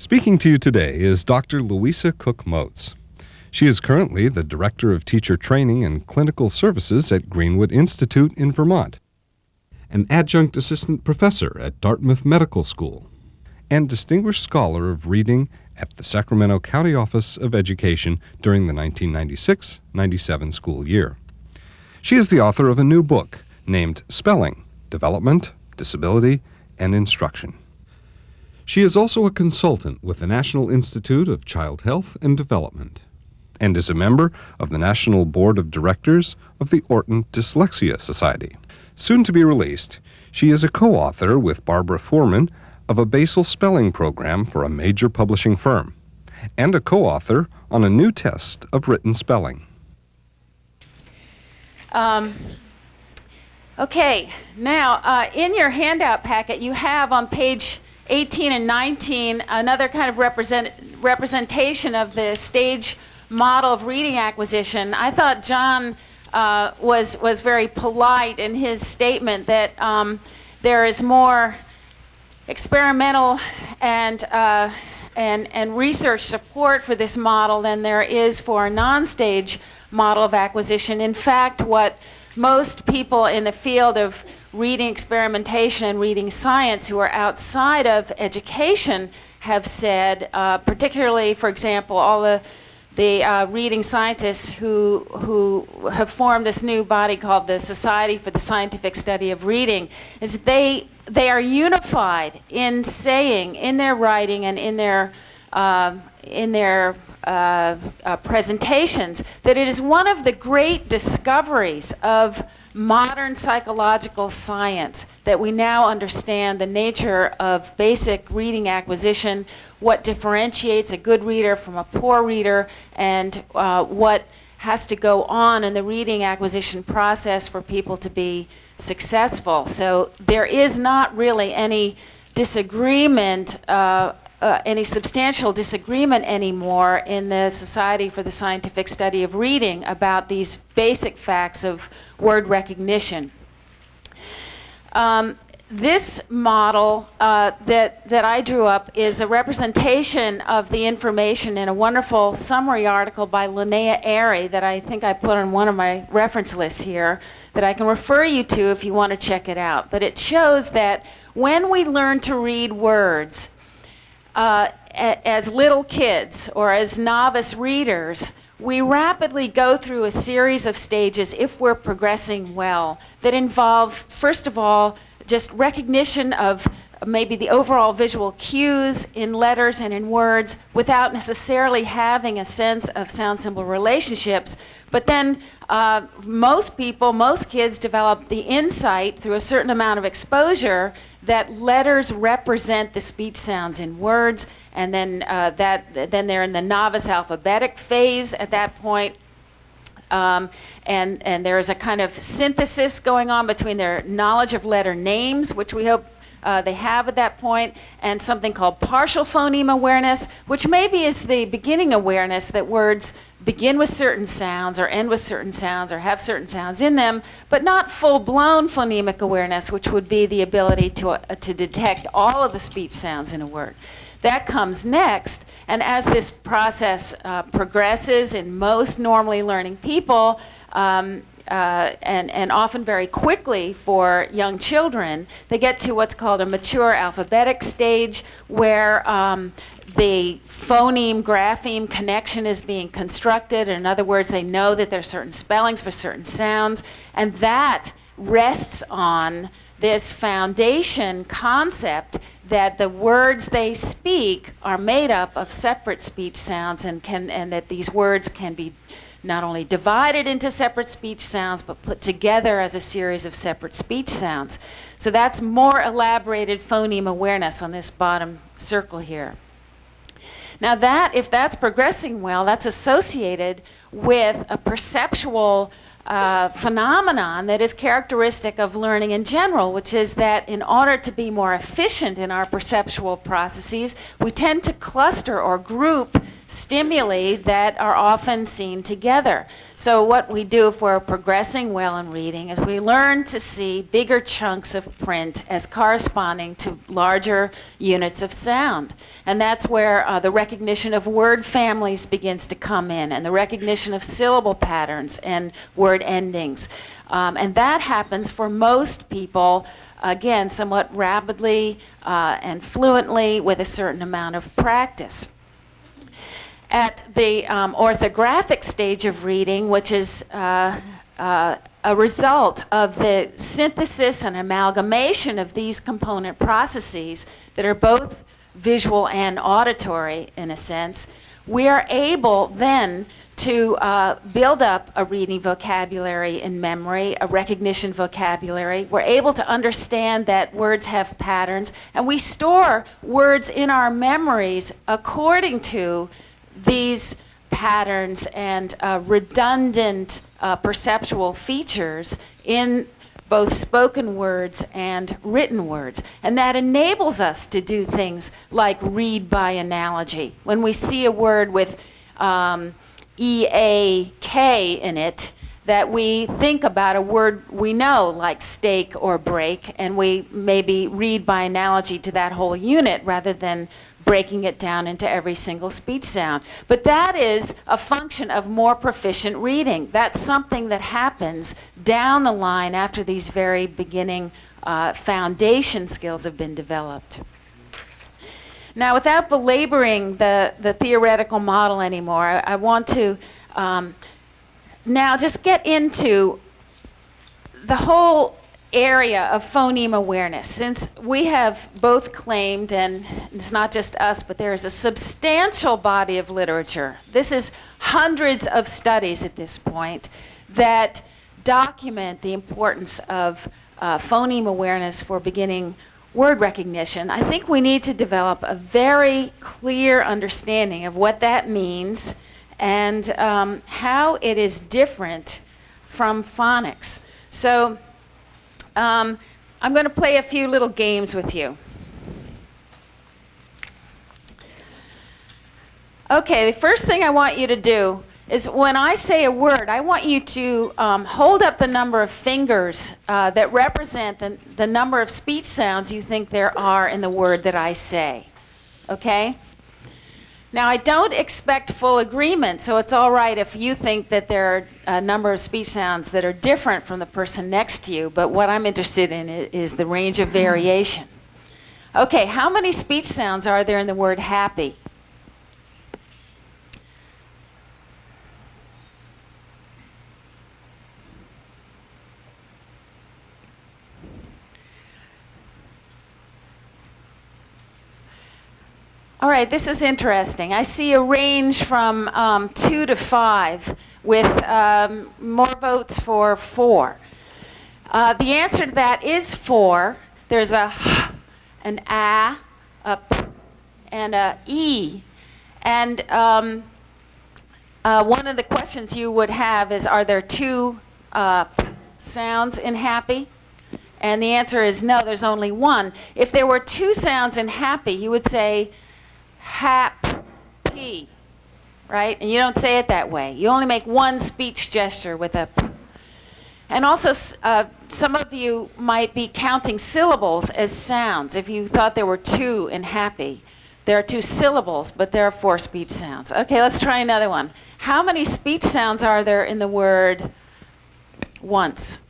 Speaking to you today is Dr. Louisa Cook-Moats. She is currently the Director of Teacher Training and Clinical Services at Greenwood Institute in Vermont, an Adjunct Assistant Professor at Dartmouth Medical School, and Distinguished Scholar of Reading at the Sacramento County Office of Education during the 1996-97 school year. She is the author of a new book named Spelling, Development, Disability, and Instruction. She is also a consultant with the National Institute of Child Health and Development and is a member of the National Board of Directors of the Orton Dyslexia Society. Soon to be released, she is a co-author with Barbara Foreman of a basal spelling program for a major publishing firm and a co-author on a new test of written spelling. Okay, now in your handout packet you have on page 18 and 19 another kind of representation of the stage model of reading acquisition. I thought John was very polite in his statement that there is more experimental and research support for this model than there is for a non-stage model of acquisition. In fact, what most people in the field of reading experimentation and reading science who are outside of education have said, particularly, for example, all the reading scientists who have formed this new body called the Society for the Scientific Study of Reading, is that they are unified in saying, in their writing and in their presentations, that it is one of the great discoveries of modern psychological science that we now understand the nature of basic reading acquisition, what differentiates a good reader from a poor reader, and what has to go on in the reading acquisition process for people to be successful. So there is not really any disagreement, any substantial disagreement anymore in the Society for the Scientific Study of Reading about these basic facts of word recognition. This model that I drew up is a representation of the information in a wonderful summary article by Linnea Airy that I think I put on one of my reference lists here that I can refer you to if you want to check it out. But it shows that when we learn to read words, as little kids or as novice readers, we rapidly go through a series of stages, if we're progressing well, that involve, first of all, just recognition of maybe the overall visual cues in letters and in words without necessarily having a sense of sound-symbol relationships. But then most kids develop the insight through a certain amount of exposure that letters represent the speech sounds in words, and then they're in the novice alphabetic phase at that point. And there is a kind of synthesis going on between their knowledge of letter names, which we hope they have at that point, and something called partial phoneme awareness, which maybe is the beginning awareness that words begin with certain sounds or end with certain sounds or have certain sounds in them, but not full-blown phonemic awareness, which would be the ability to detect all of the speech sounds in a word. That comes next, and as this process progresses in most normally learning people, and often very quickly for young children, they get to what's called a mature alphabetic stage where the phoneme-grapheme connection is being constructed. In other words, they know that there are certain spellings for certain sounds, and that rests on this foundation concept that the words they speak are made up of separate speech sounds, and that these words can be not only divided into separate speech sounds, but put together as a series of separate speech sounds. So that's more elaborated phoneme awareness on this bottom circle here. Now if that's progressing well, that's associated with a perceptual phenomenon that is characteristic of learning in general, which is that in order to be more efficient in our perceptual processes, we tend to cluster or group stimuli that are often seen together. So what we do if we're progressing well in reading is we learn to see bigger chunks of print as corresponding to larger units of sound. And that's where the recognition of word families begins to come in, and the recognition of syllable patterns and word endings. And that happens for most people, again, somewhat rapidly and fluently with a certain amount of practice. At the orthographic stage of reading, which is a result of the synthesis and amalgamation of these component processes that are both visual and auditory in a sense, we are able then to build up a reading vocabulary in memory, a recognition vocabulary. We're able to understand that words have patterns, and we store words in our memories according to these patterns and redundant perceptual features in both spoken words and written words. And that enables us to do things like read by analogy. When we see a word with E-A-K in it, that we think about a word we know, like steak or break, and we maybe read by analogy to that whole unit rather than breaking it down into every single speech sound. But that is a function of more proficient reading. That's something that happens down the line after these very beginning foundation skills have been developed. Now, without belaboring the theoretical model anymore, I want to now just get into the whole area of phoneme awareness, since we have both claimed, and it's not just us, but there is a substantial body of literature. This is hundreds of studies at this point that document the importance of phoneme awareness for beginning word recognition. I think we need to develop a very clear understanding of what that means and how it is different from phonics. So I'm going to play a few little games with you. Okay, the first thing I want you to do is when I say a word, I want you to hold up the number of fingers that represent the number of speech sounds you think there are in the word that I say. Okay? Now, I don't expect full agreement, so it's all right if you think that there are a number of speech sounds that are different from the person next to you, but what I'm interested in is the range of variation. Okay, how many speech sounds are there in the word happy? All right, this is interesting. I see a range from 2 to 5 with more votes for 4. The answer to that is 4. There's a h, an a p, and a e. And one of the questions you would have is, are there 2 p sounds in happy? And the answer is no, there's only 1. If there were 2 sounds in happy, you would say happy, right? And you don't say it that way. You only make 1 speech gesture with a p. And also, some of you might be counting syllables as sounds. If you thought there were 2 in happy, there are 2 syllables, but there are 4 speech sounds. Okay, let's try another one. How many speech sounds are there in the word once?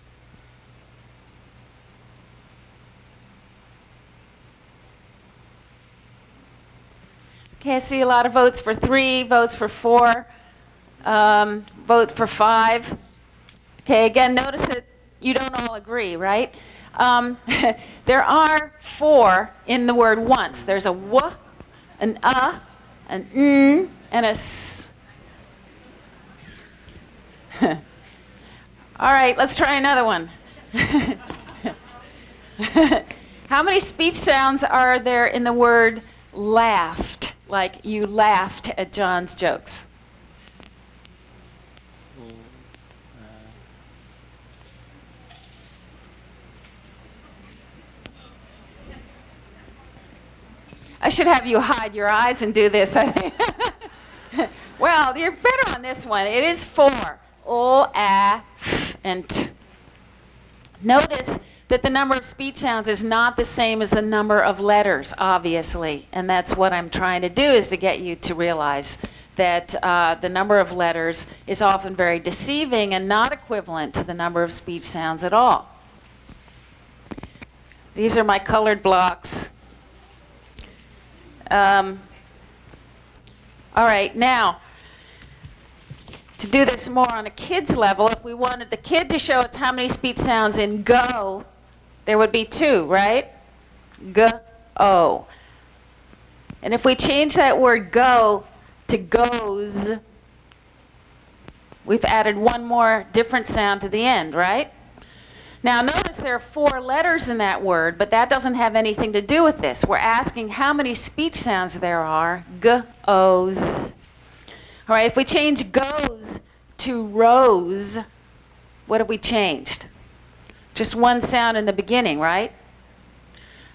Okay, I see a lot of votes for 3, votes for 4, votes for 5. Okay, again, notice that you don't all agree, right? There are 4 in the word once. There's a w, an an n, and a s. All right, let's try another one. How many speech sounds are there in the word laughed? Like you laughed at John's jokes. I should have you hide your eyes and do this, I think. Well, you're better on this one. It is 4. O, A, F, and T. Notice that the number of speech sounds is not the same as the number of letters, obviously. And that's what I'm trying to do, is to get you to realize that the number of letters is often very deceiving and not equivalent to the number of speech sounds at all. These are my colored blocks. All right, now, to do this more on a kid's level, if we wanted the kid to show us how many speech sounds in go, there would be 2, right? G, O. And if we change that word go to goes, we've added one more different sound to the end, right? Now notice there are 4 letters in that word, but that doesn't have anything to do with this. We're asking how many speech sounds there are. G, O's. All right, if we change goes to rose, what have we changed? Just one sound in the beginning, right?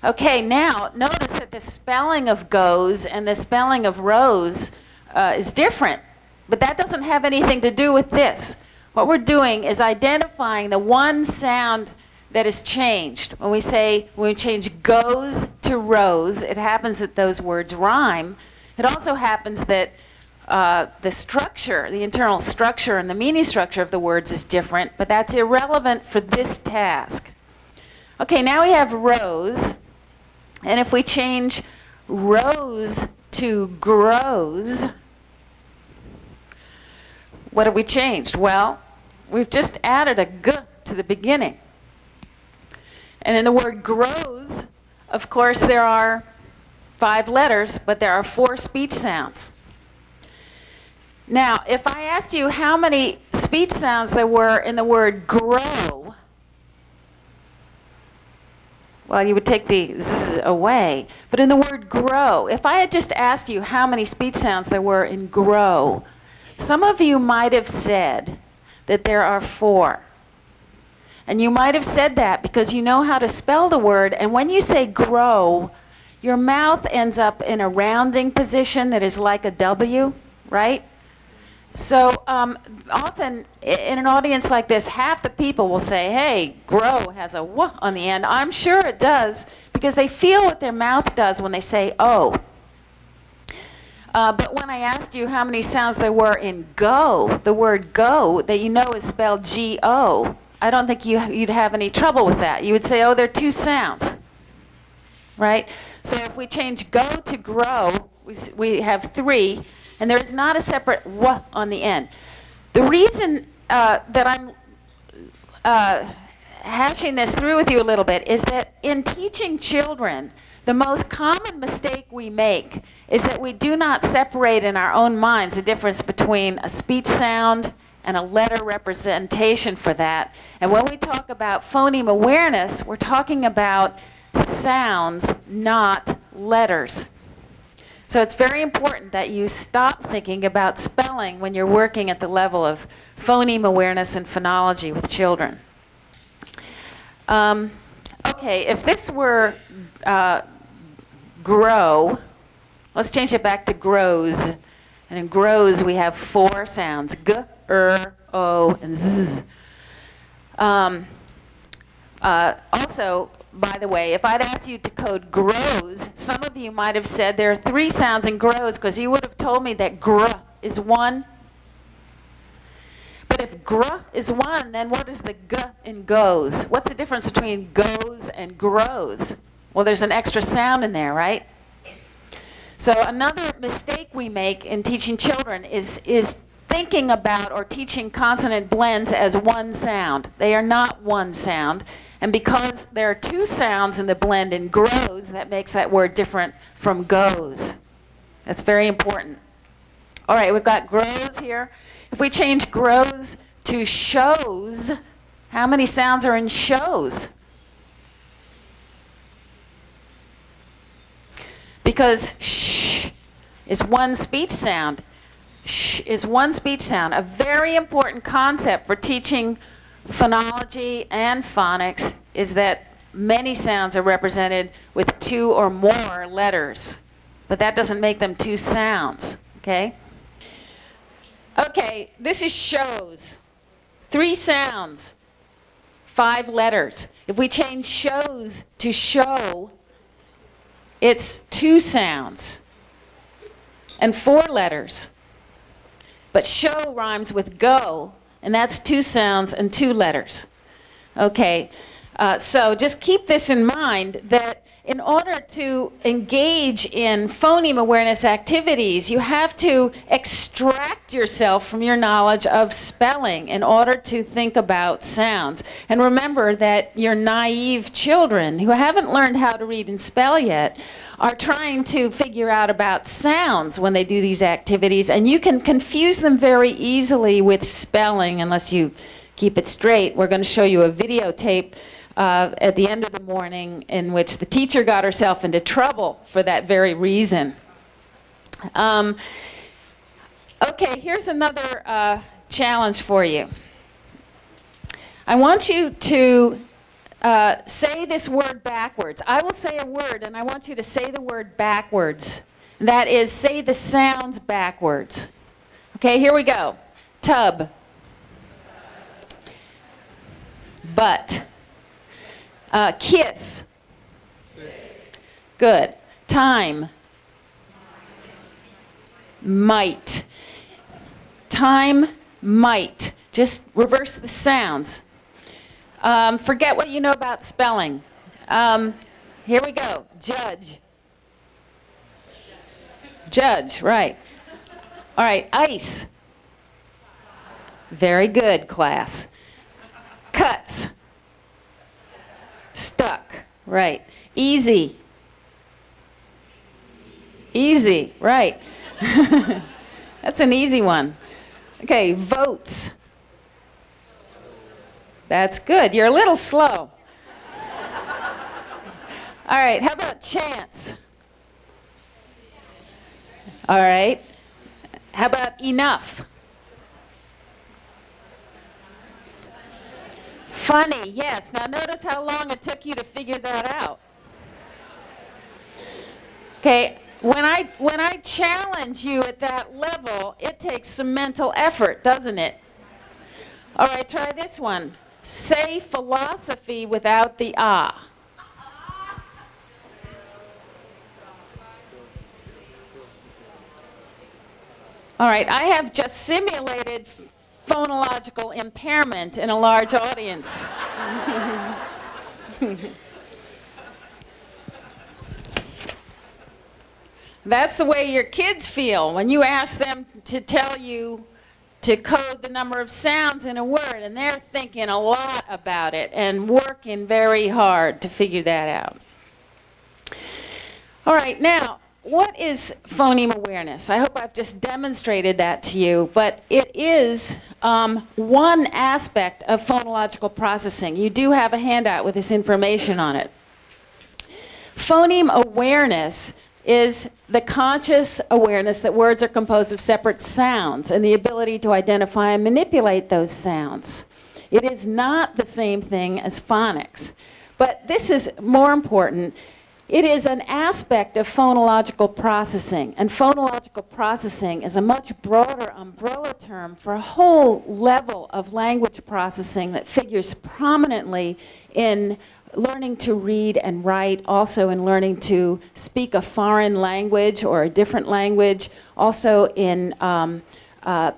Okay, now notice that the spelling of goes and the spelling of rose is different, but that doesn't have anything to do with this. What we're doing is identifying the one sound that is changed. When we change goes to rose, it happens that those words rhyme. It also happens that the structure, the internal structure and the meaning structure of the words is different, but that's irrelevant for this task. Okay, now we have rose, and if we change rose to grows, what have we changed? Well, we've just added a g to the beginning. And in the word grows, of course, there are 5 letters, but there are 4 speech sounds. Now, if I asked you how many speech sounds there were in the word grow, well, you would take the z away. But in the word grow, if I had just asked you how many speech sounds there were in grow, some of you might have said that there are 4. And you might have said that because you know how to spell the word, and when you say grow, your mouth ends up in a rounding position that is like a W, right? So often in an audience like this, half the people will say, hey, grow has a w on the end. I'm sure it does, because they feel what their mouth does when they say O. But when I asked you how many sounds there were in go, the word go, that you know is spelled G-O, I don't think you'd have any trouble with that. You would say, oh, there are 2 sounds, right? So if we change go to grow, we have 3, and there is not a separate w on the end. The reason that I'm hashing this through with you a little bit is that in teaching children, the most common mistake we make is that we do not separate in our own minds the difference between a speech sound and a letter representation for that. And when we talk about phoneme awareness, we're talking about sounds, not letters. So it's very important that you stop thinking about spelling when you're working at the level of phoneme awareness and phonology with children. Okay, if this were grow, let's change it back to grows. And in grows, we have 4 sounds, g, o, and z. Also, by the way, if I'd asked you to code grows, some of you might have said there are 3 sounds in grows, because you would have told me that gr is 1. But if gr is 1, then what is the g in goes? What's the difference between goes and grows? Well, there's an extra sound in there, right? So another mistake we make in teaching children is thinking about or teaching consonant blends as one sound. They are not one sound. And because there are 2 sounds in the blend in grows, that makes that word different from goes. That's very important. All right, we've got grows here. If we change grows to shows, how many sounds are in shows? Because sh is one speech sound. Sh is one speech sound. A very important concept for teaching phonology and phonics is that many sounds are represented with 2 or more letters. but that doesn't make them two sounds, okay? Okay, this is shows. 3 sounds, 5 letters. If we change shows to show, it's 2 sounds and 4 letters. But show rhymes with go, and that's 2 sounds and 2 letters. Okay, so just keep this in mind, that in order to engage in phoneme awareness activities, you have to extract yourself from your knowledge of spelling in order to think about sounds. And remember that your naive children who haven't learned how to read and spell yet are trying to figure out about sounds when they do these activities, and you can confuse them very easily with spelling unless you keep it straight. We're going to show you a videotape at the end of the morning in which the teacher got herself into trouble for that very reason. Okay, here's another challenge for you. I want you to say this word backwards. I will say a word, and I want you to say the word backwards. That is, say the sounds backwards. Okay, here we go. Tub. Butt. Kiss. Good. Time. Might. Time, might. Just reverse the sounds. Forget what you know about spelling. Here we go. Judge. Judge, right. All right, ice. Very good, class. Cuts. Stuck, right. Easy. Easy, right. That's an easy one. Okay, votes. That's good. You're a little slow. All right, how about chance? All right. How about enough? Funny, yes. Now notice how long it took you to figure that out. Okay, when I challenge you at that level, it takes some mental effort, doesn't it? All right, try this one. Say philosophy without the ah. All right, I have just simulated phonological impairment in a large audience. That's the way your kids feel when you ask them to tell you to code the number of sounds in a word, and they're thinking a lot about it and working very hard to figure that out. All right, now, what is phoneme awareness? I hope I've just demonstrated that to you, but it is one aspect of phonological processing. You do have a handout with this information on it. Phoneme awareness is the conscious awareness that words are composed of separate sounds and the ability to identify and manipulate those sounds. It is not the same thing as phonics, but this is more important. It is an aspect of phonological processing, and phonological processing is a much broader umbrella term for a whole level of language processing that figures prominently in learning to read and write, also in learning to speak a foreign language or a different language, also in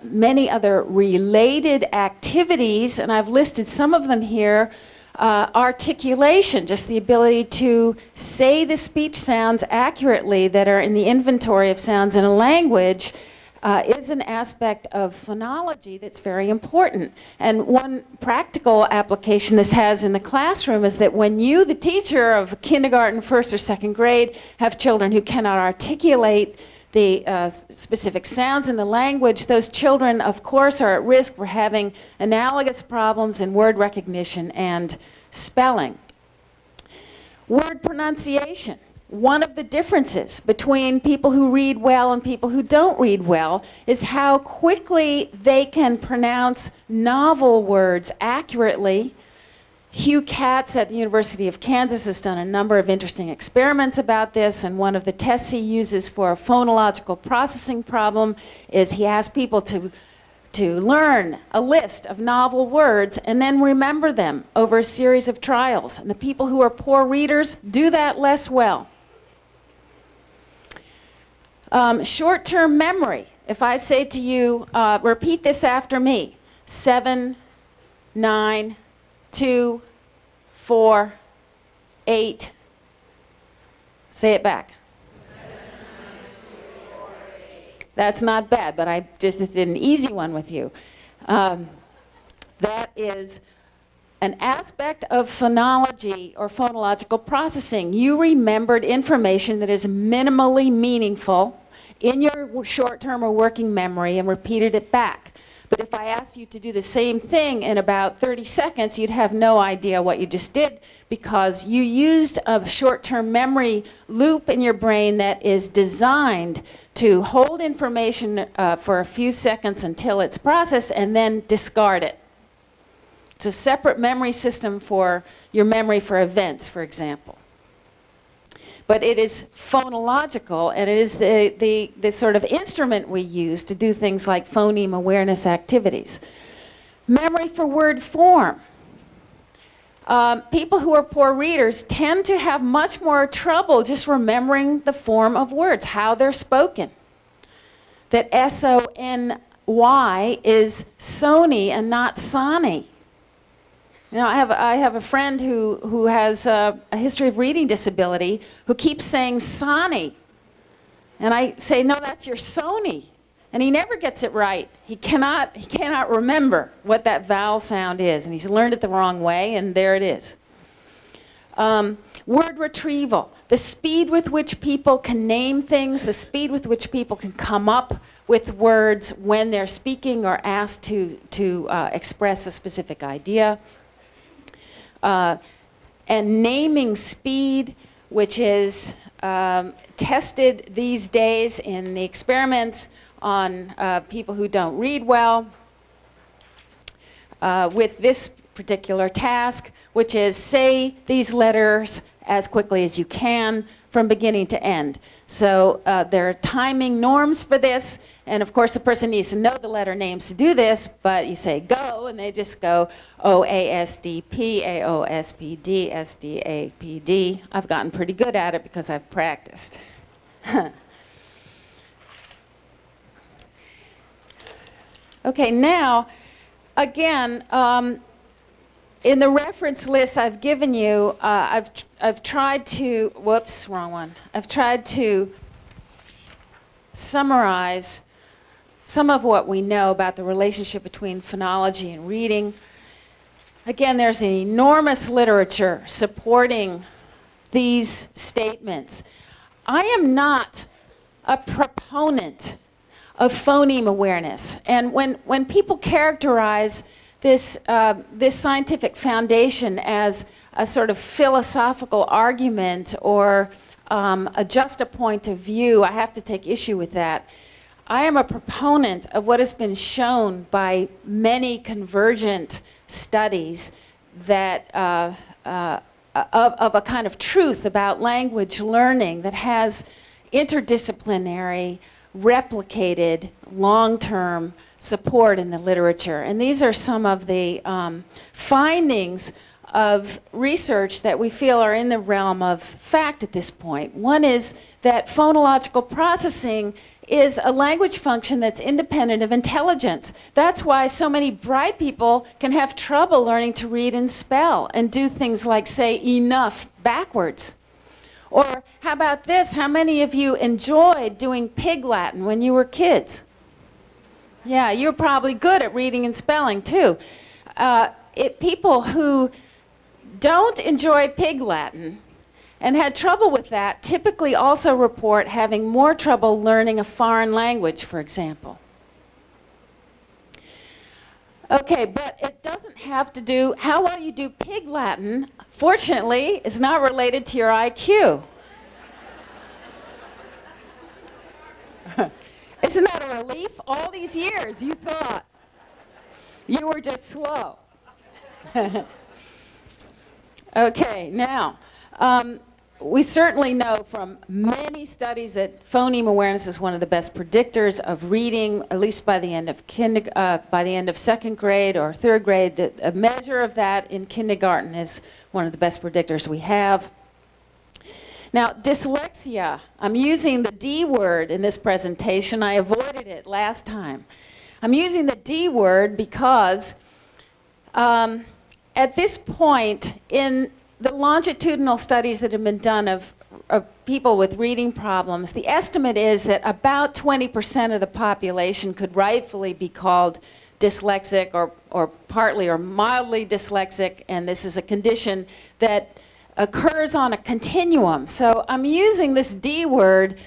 many other related activities, and I've listed some of them here. Articulation, just the ability to say the speech sounds accurately that are in the inventory of sounds in a language, is an aspect of phonology that's very important. And one practical application this has in the classroom is that when you, the teacher of kindergarten, first or second grade, have children who cannot articulate the specific sounds in the language, those children, of course, are at risk for having analogous problems in word recognition and spelling. Word pronunciation. One of the differences between people who read well and people who don't read well is how quickly they can pronounce novel words accurately Hugh Katz at the University of Kansas has done a number of interesting experiments about this, and one of the tests he uses for a phonological processing problem is he asks people to learn a list of novel words and then remember them over a series of trials. And the people who are poor readers do that less well. Short-term memory. If I say to you, repeat this after me, 7, 9, 2, 4, 8. Say it back. 7, 9, 2, 4, 8. That's not bad, but I just did an easy one with you. That is an aspect of phonology or phonological processing. You remembered information that is minimally meaningful in your short-term or working memory and repeated it back. But if I asked you to do the same thing in about 30 seconds, you'd have no idea what you just did, because you used a short-term memory loop in your brain that is designed to hold information for a few seconds until it's processed and then discard it. It's a separate memory system for your memory for events, for example. But it is phonological, and it is the sort of instrument we use to do things like phoneme awareness activities. Memory for word form. People who are poor readers tend to have much more trouble just remembering the form of words, how they're spoken. That S-O-N-Y is Sony and not Sony. You know, I have a friend who has a history of reading disability who keeps saying Sony. And I say, no, that's your Sony. And he never gets it right. He cannot remember what that vowel sound is. And he's learned it the wrong way, and there it is. Word retrieval. The speed with which people can name things, the speed with which people can come up with words when they're speaking or asked to express a specific idea. And naming speed, which is tested these days in the experiments on people who don't read well, with this particular task, which is say these letters as quickly as you can from beginning to end. So there are timing norms for this, and of course the person needs to know the letter names to do this, but you say go, and they just go O-A-S-D-P, A-O-S-P-D, S-D-A-P-D. I've gotten pretty good at it because I've practiced. Okay, now, again, in the reference list I've given you, I've tried to, whoops, wrong one. I've tried to summarize some of what we know about the relationship between phonology and reading. Again, there's an enormous literature supporting these statements. I am not a proponent of phoneme awareness. And when people characterize this scientific foundation as a sort of philosophical argument or just a point of view, I have to take issue with that. I am a proponent of what has been shown by many convergent studies that of a kind of truth about language learning that has interdisciplinary, replicated, long-term support in the literature. And these are some of the findings of research that we feel are in the realm of fact at this point. One is that phonological processing is a language function that's independent of intelligence. That's why so many bright people can have trouble learning to read and spell and do things like say enough backwards. Or how about this? How many of you enjoyed doing Pig Latin when you were kids? Yeah, you're probably good at reading and spelling too. People who don't enjoy Pig Latin and had trouble with that typically also report having more trouble learning a foreign language, for example. Okay, but it doesn't have to do, how well you do Pig Latin, fortunately, is not related to your IQ. Isn't that a relief? All these years you thought you were just slow. Okay, now, we certainly know from many studies that phoneme awareness is one of the best predictors of reading, at least by the end of second grade or third grade. A measure of that in kindergarten is one of the best predictors we have. Now, dyslexia, I'm using the D word in this presentation. I avoided it last time. I'm using the D word because at this point in the longitudinal studies that have been done of people with reading problems, the estimate is that about 20% of the population could rightfully be called dyslexic or partly or mildly dyslexic, and this is a condition that occurs on a continuum. So I'm using this D word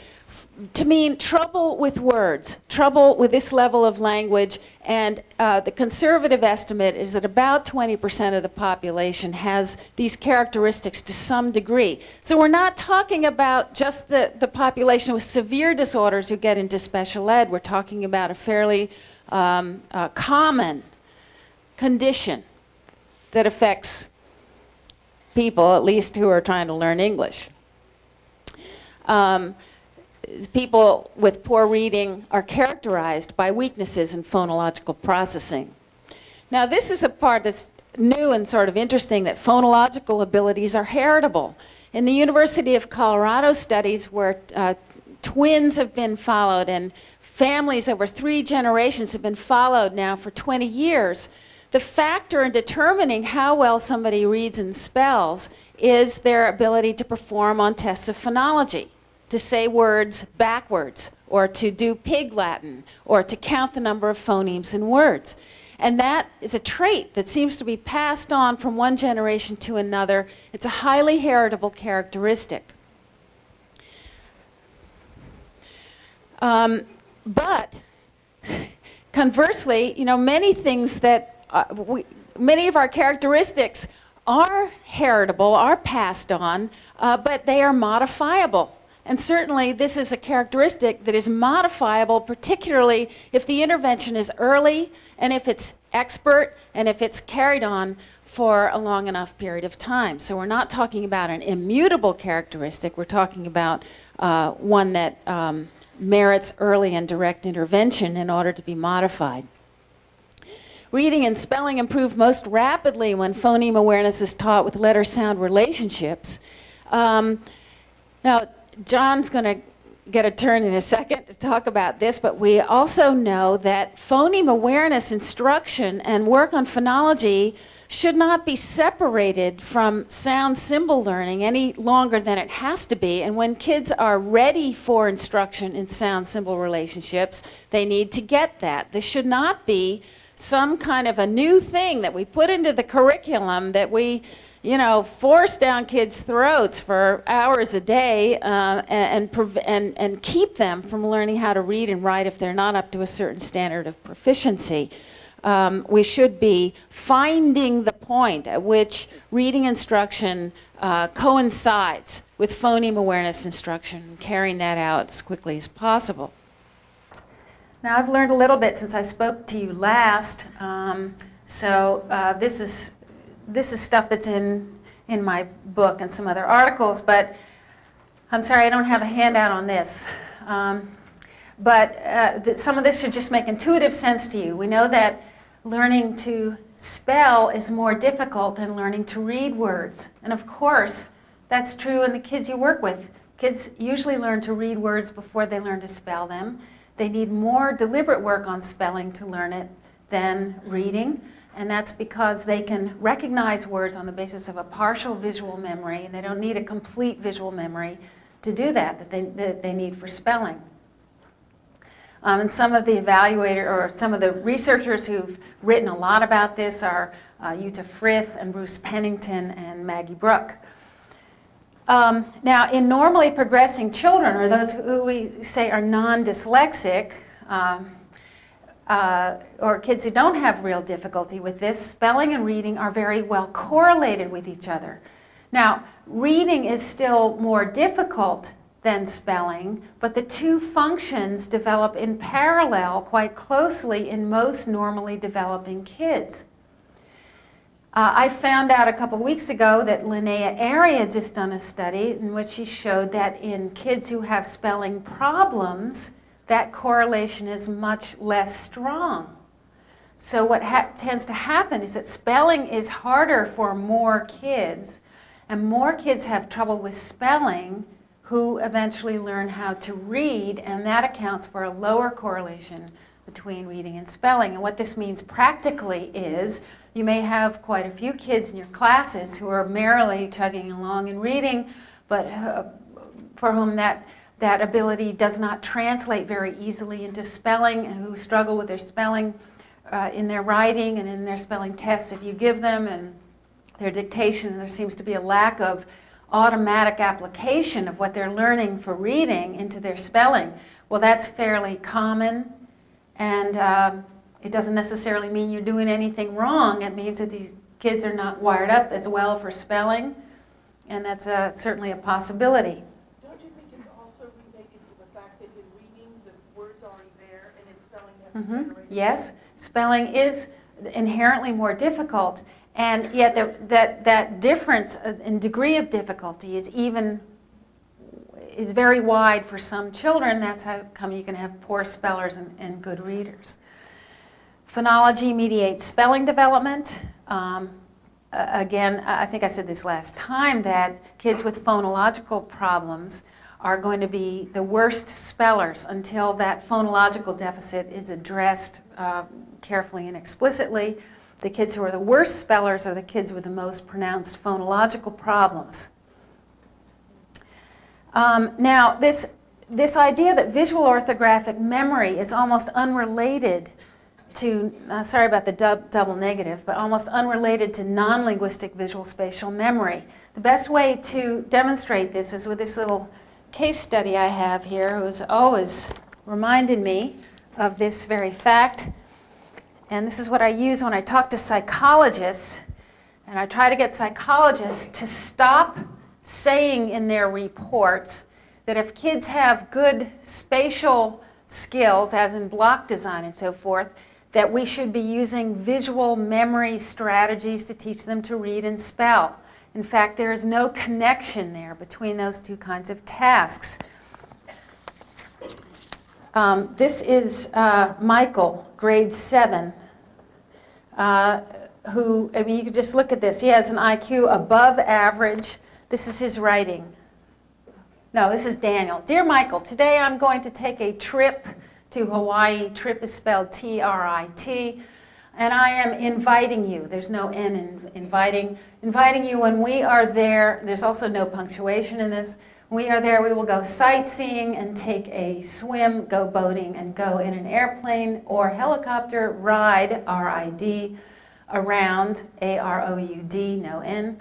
to mean trouble with words, trouble with this level of language, and the conservative estimate is that about 20% of the population has these characteristics to some degree. So we're not talking about just the population with severe disorders who get into special ed. We're talking about a fairly common condition that affects people, at least who are trying to learn English. People with poor reading are characterized by weaknesses in phonological processing. Now, this is the part that's new and sort of interesting, that phonological abilities are heritable. In the University of Colorado studies where twins have been followed and families over 3 generations have been followed now for 20 years, the factor in determining how well somebody reads and spells is their ability to perform on tests of phonology, to say words backwards, or to do Pig Latin, or to count the number of phonemes in words. And that is a trait that seems to be passed on from one generation to another. It's a highly heritable characteristic. But conversely, many things that many of our characteristics are heritable, are passed on, but they are modifiable. And certainly this is a characteristic that is modifiable, particularly if the intervention is early and if it's expert and if it's carried on for a long enough period of time. So we're not talking about an immutable characteristic, we're talking about one that merits early and direct intervention in order to be modified. Reading and spelling improve most rapidly when phoneme awareness is taught with letter-sound relationships. Now, John's going to get a turn in a second to talk about this, but we also know that phoneme awareness instruction and work on phonology should not be separated from sound symbol learning any longer than it has to be. And when kids are ready for instruction in sound symbol relationships, they need to get that. This should not be some kind of a new thing that we put into the curriculum that we force down kids' throats for hours a day and keep them from learning how to read and write if they're not up to a certain standard of proficiency. We should be finding the point at which reading instruction coincides with phoneme awareness instruction and carrying that out as quickly as possible. Now, I've learned a little bit since I spoke to you last, this is stuff that's in my book and some other articles, but I'm sorry I don't have a handout on this. Some of this should just make intuitive sense to you. We know that learning to spell is more difficult than learning to read words. And of course, that's true in the kids you work with. Kids usually learn to read words before they learn to spell them. They need more deliberate work on spelling to learn it than reading. And that's because they can recognize words on the basis of a partial visual memory, and they don't need a complete visual memory to do that they need for spelling. And some of the some of the researchers who've written a lot about this are Jutta Frith and Bruce Pennington and Maggie Brook. Now, in normally progressing children, or those who we say are non-dyslexic, or kids who don't have real difficulty with this, spelling and reading are very well correlated with each other. Now, reading is still more difficult than spelling, but the two functions develop in parallel quite closely in most normally developing kids. I found out a couple weeks ago that Linnea Airy had just done a study in which she showed that in kids who have spelling problems, that correlation is much less strong. So what tends to happen is that spelling is harder for more kids, and more kids have trouble with spelling who eventually learn how to read, and that accounts for a lower correlation between reading and spelling. And what this means practically is you may have quite a few kids in your classes who are merrily chugging along in reading, but for whom that ability does not translate very easily into spelling, and who struggle with their spelling in their writing and in their spelling tests if you give them, and their dictation, and there seems to be a lack of automatic application of what they're learning for reading into their spelling. Well, that's fairly common, and it doesn't necessarily mean you're doing anything wrong. It means that these kids are not wired up as well for spelling, and that's certainly a possibility. Don't you think it's also related to the fact that in reading the words already there and in spelling them generated? Yes, spelling is inherently more difficult, and yet that difference in degree of difficulty is very wide for some children. That's how come you can have poor spellers and good readers. Phonology mediates spelling development. Again, I think I said this last time, that kids with phonological problems are going to be the worst spellers until that phonological deficit is addressed carefully and explicitly. The kids who are the worst spellers are the kids with the most pronounced phonological problems. Now, this idea that visual orthographic memory is almost unrelated to, sorry about the double negative, but almost unrelated to non-linguistic visual spatial memory. The best way to demonstrate this is with this little case study I have here, who's always reminded me of this very fact. And this is what I use when I talk to psychologists, and I try to get psychologists to stop saying in their reports that if kids have good spatial skills, as in block design and so forth, that we should be using visual memory strategies to teach them to read and spell. In fact, there is no connection there between those two kinds of tasks. This is Michael, grade 7, who, I mean, you could just look at this. He has an IQ above average. This is his writing. No, this is Daniel. Dear Michael, today I'm going to take a trip to Hawaii. Trip is spelled T-R-I-T. And I am inviting you. There's no N in inviting. Inviting you when we are there. There's also no punctuation in this. When we are there, we will go sightseeing and take a swim, go boating, and go in an airplane or helicopter ride, R-I-D, around, A-R-O-U-D, no N,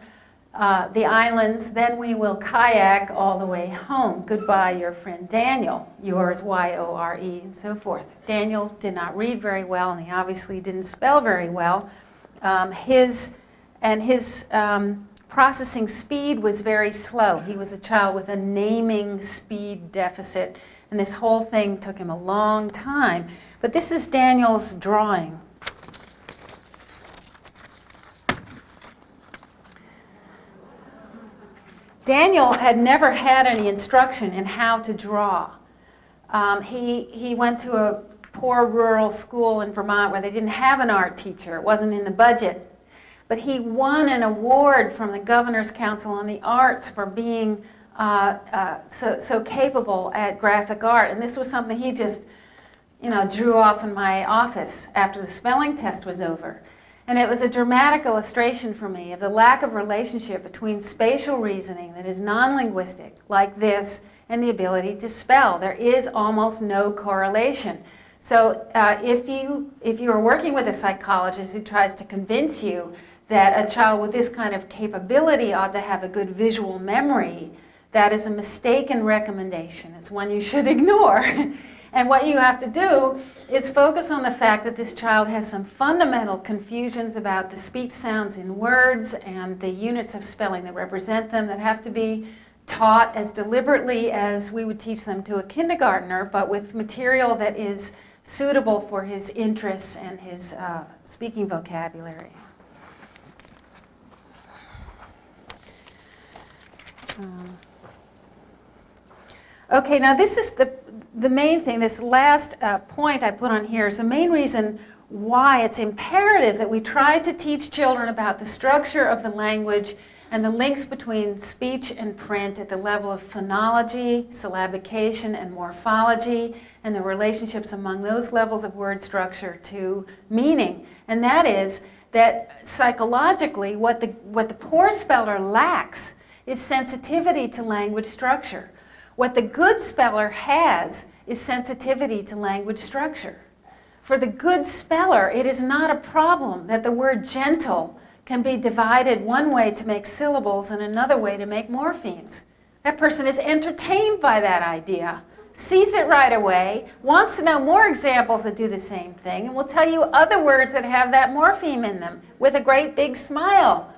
the islands. Then we will kayak all the way home. Goodbye, your friend Daniel. Yours, Y-O-R-E, and so forth. Daniel did not read very well, and he obviously didn't spell very well. His processing speed was very slow. He was a child with a naming speed deficit, and this whole thing took him a long time. But this is Daniel's drawing. Daniel had never had any instruction in how to draw. He went to a poor rural school in Vermont where they didn't have an art teacher. It wasn't in the budget. But he won an award from the Governor's Council on the Arts for being so capable at graphic art. And this was something he just, drew off in my office after the spelling test was over. And it was a dramatic illustration for me of the lack of relationship between spatial reasoning that is non-linguistic, like this, and the ability to spell. There is almost no correlation. So if you are working with a psychologist who tries to convince you that a child with this kind of capability ought to have a good visual memory, that is a mistaken recommendation. It's one you should ignore. And what you have to do is focus on the fact that this child has some fundamental confusions about the speech sounds in words and the units of spelling that represent them that have to be taught as deliberately as we would teach them to a kindergartner, but with material that is suitable for his interests and his speaking vocabulary. Okay, now this is the main thing. This last point I put on here is the main reason why it's imperative that we try to teach children about the structure of the language and the links between speech and print at the level of phonology, syllabication, and morphology, and the relationships among those levels of word structure to meaning. And that is that psychologically, what the poor speller lacks is sensitivity to language structure. What the good speller has is sensitivity to language structure. For the good speller, it is not a problem that the word gentle can be divided one way to make syllables and another way to make morphemes. That person is entertained by that idea, sees it right away, wants to know more examples that do the same thing, and will tell you other words that have that morpheme in them with a great big smile.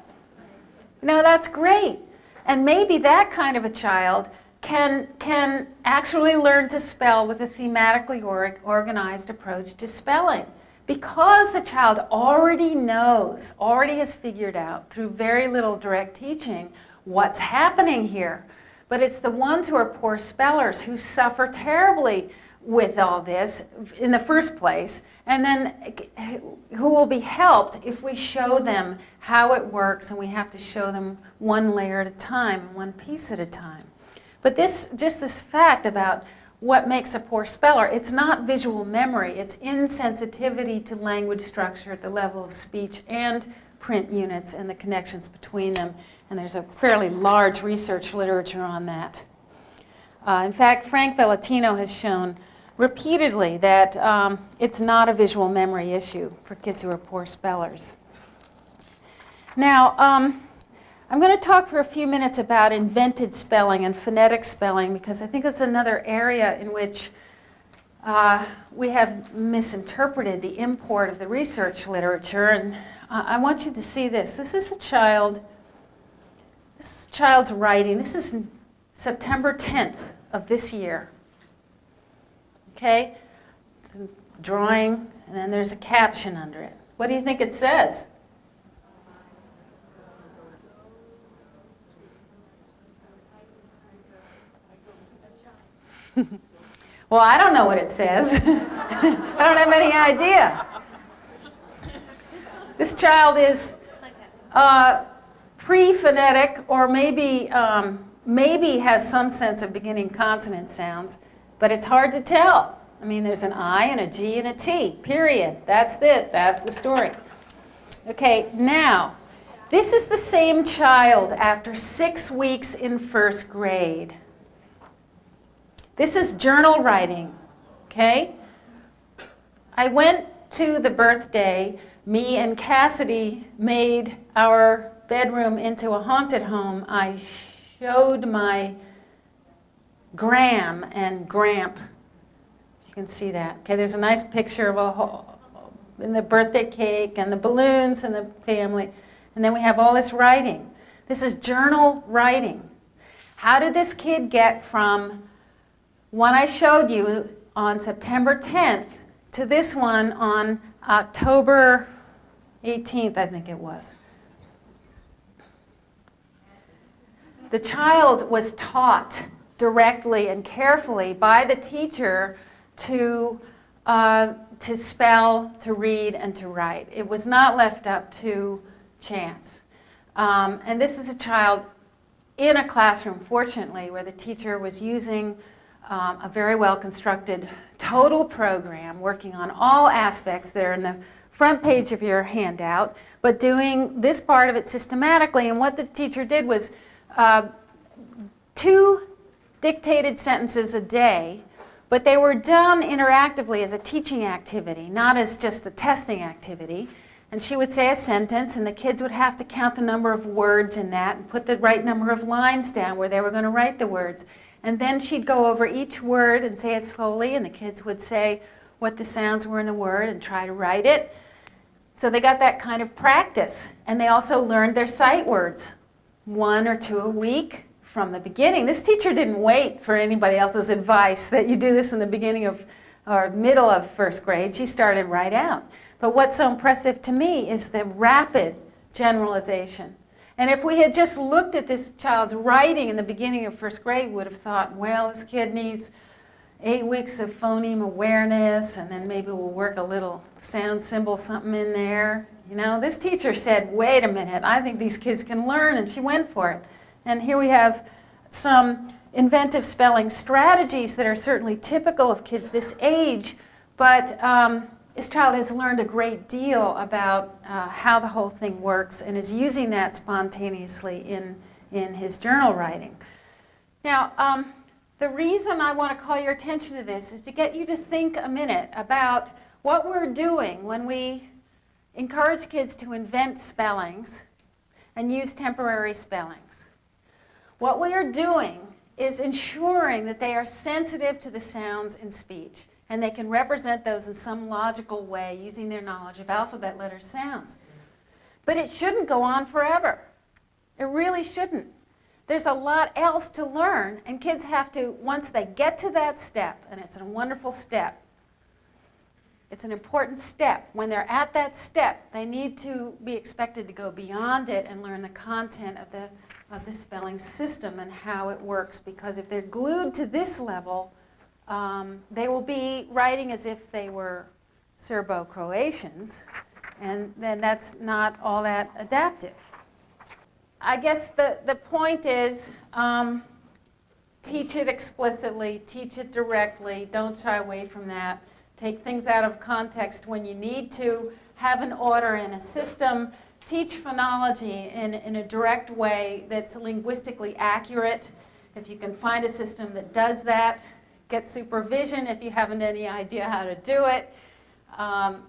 You know, that's great. And maybe that kind of a child can actually learn to spell with a thematically organized approach to spelling. Because the child already knows, already has figured out through very little direct teaching what's happening here. But it's the ones who are poor spellers who suffer terribly with all this in the first place, and then who will be helped if we show them how it works, and we have to show them one layer at a time, one piece at a time. But just this fact about what makes a poor speller, it's not visual memory, it's insensitivity to language structure at the level of speech and print units and the connections between them. And there's a fairly large research literature on that. In fact, Frank Valentino has shown repeatedly that it's not a visual memory issue for kids who are poor spellers. Now, I'm going to talk for a few minutes about invented spelling and phonetic spelling because I think it's another area in which we have misinterpreted the import of the research literature. And I want you to see this. This is a child's writing. This is September 10th of this year. Okay? It's a drawing, and then there's a caption under it. What do you think it says? Well, I don't know what it says. I don't have any idea. This child is pre-phonetic, or maybe has some sense of beginning consonant sounds, but it's hard to tell. I mean, there's an I and a G and a T, period. That's it. That's the story. Okay, now, this is the same child after 6 weeks in first grade. This is journal writing, okay? I went to the birthday. Me and Cassidy made our bedroom into a haunted home. I showed my Gram and Gramp. You can see that. Okay, there's a nice picture of and the birthday cake and the balloons and the family. And then we have all this writing. This is journal writing. How did this kid get from one I showed you on September 10th to this one on October 18th, I think it was? The child was taught directly and carefully by the teacher to spell, to read, and to write. It was not left up to chance. And this is a child in a classroom, fortunately, where the teacher was using a very well-constructed total program working on all aspects that are in the front page of your handout, but doing this part of it systematically. And what the teacher did was 2 dictated sentences a day, but they were done interactively as a teaching activity, not as just a testing activity. And she would say a sentence, and the kids would have to count the number of words in that and put the right number of lines down where they were going to write the words. And then she'd go over each word and say it slowly, and the kids would say what the sounds were in the word and try to write it. So they got that kind of practice. And they also learned their sight words, 1 or 2 a week from the beginning. This teacher didn't wait for anybody else's advice that you do this in the beginning of or middle of first grade. She started right out. But what's so impressive to me is the rapid generalization And if we had just looked at this child's writing in the beginning of first grade, we would have thought, well, this kid needs 8 weeks of phoneme awareness, and then maybe we'll work a little sound symbol something in there. You know, this teacher said, wait a minute, I think these kids can learn, and she went for it. And here we have some inventive spelling strategies that are certainly typical of kids this age, but this child has learned a great deal about how the whole thing works and is using that spontaneously in his journal writing. Now, the reason I want to call your attention to this is to get you to think a minute about what we're doing when we encourage kids to invent spellings and use temporary spellings. What we are doing is ensuring that they are sensitive to the sounds in speech, and they can represent those in some logical way using their knowledge of alphabet, letters, sounds. But it shouldn't go on forever. It really shouldn't. There's a lot else to learn, and kids have to, once they get to that step, and it's a wonderful step, it's an important step. When they're at that step, they need to be expected to go beyond it and learn the content of the spelling system and how it works, because if they're glued to this level, they will be writing as if they were Serbo-Croatians, and then that's not all that adaptive. I guess the point is, teach it explicitly, teach it directly, don't shy away from that. Take things out of context when you need to, have an order in a system, teach phonology in a direct way that's linguistically accurate. If you can find a system that does that, get supervision if you haven't any idea how to do it.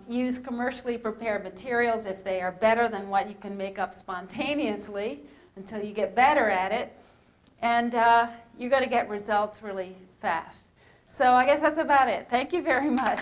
Use commercially prepared materials if they are better than what you can make up spontaneously until you get better at it. And you're going to get results really fast. So I guess that's about it. Thank you very much.